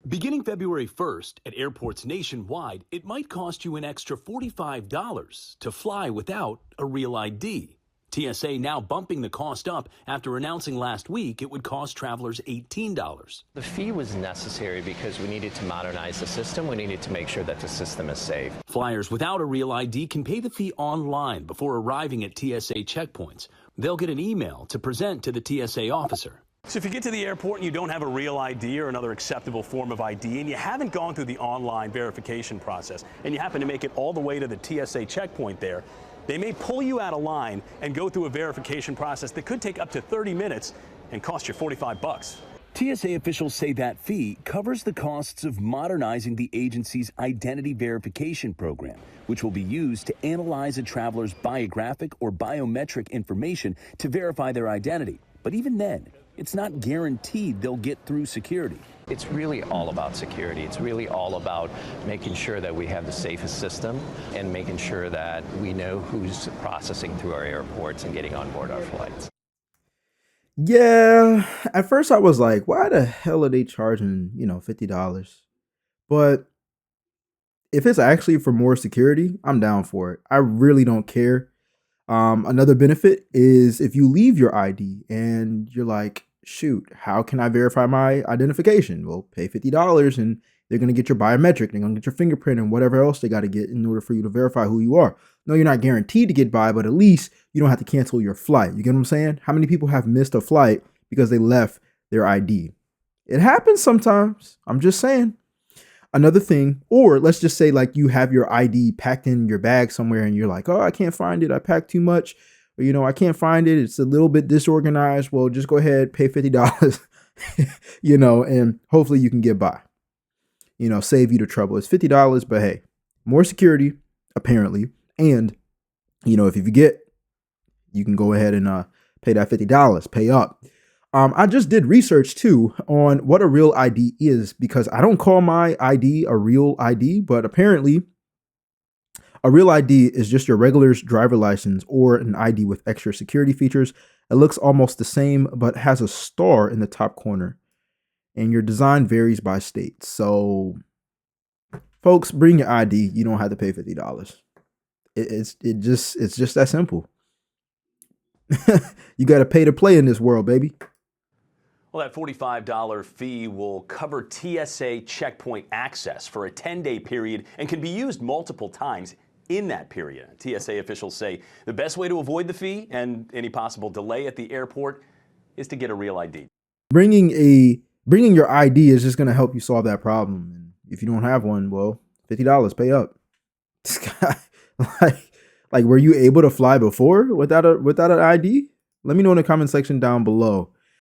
Beginning February 1st at airports nationwide, it might cost you an extra $45 to fly without a real ID. TSA now bumping the cost up after announcing last week it would cost travelers $18. The fee was necessary because we needed to modernize the system. We needed to make sure that the system is safe. Flyers without a real ID can pay the fee online before arriving at TSA checkpoints. They'll get an email to present to the TSA officer. So if you get to the airport and you don't have a real ID or another acceptable form of ID and you haven't gone through the online verification process and you happen to make it all the way to the TSA checkpoint there, they may pull you out of line and go through a verification process that could take up to 30 minutes and cost you 45 bucks. TSA officials say that fee covers the costs of modernizing the agency's identity verification program, which will be used to analyze a traveler's biographic or biometric information to verify their identity. But even then, it's not guaranteed they'll get through security. It's really all about security. It's really all about making sure that we have the safest system and making sure that we know who's processing through our airports and getting on board our flights. Yeah, at first I was like, why the hell are they charging, $50? But if it's actually for more security, I'm down for it. I really don't care. Another benefit is if you leave your ID and you're like, shoot, how can I verify my identification? Well, pay $50 and they're going to get your biometric. They're going to get your fingerprint and whatever else they got to get in order for you to verify who you are. No, you're not guaranteed to get by, but at least you don't have to cancel your flight. You get what I'm saying? How many people have missed a flight because they left their ID? It happens sometimes. I'm just saying. Another thing, or let's just say like you have your ID packed in your bag somewhere and you're like, oh, I can't find it. I packed too much. Or, I can't find it. It's a little bit disorganized. Well, just go ahead, pay $50, and hopefully you can get by. Save you the trouble. It's $50, but hey, more security, apparently. And, if you forget, you can go ahead and pay that $50, pay up. I just did research too on what a real ID is because I don't call my ID a real ID, but apparently a real ID is just your regular driver license or an ID with extra security features. It looks almost the same, but has a star in the top corner and your design varies by state. So folks, bring your ID. You don't have to pay $50. It's just that simple. You got to pay to play in this world, baby. Well, that $45 fee will cover TSA checkpoint access for a 10-day period and can be used multiple times in that period. TSA officials say the best way to avoid the fee and any possible delay at the airport is to get a real ID. Bringing your ID is just going to help you solve that problem. And if you don't have one, well, $50, pay up. This guy, like, were you able to fly before without an ID? Let me know in the comment section down below.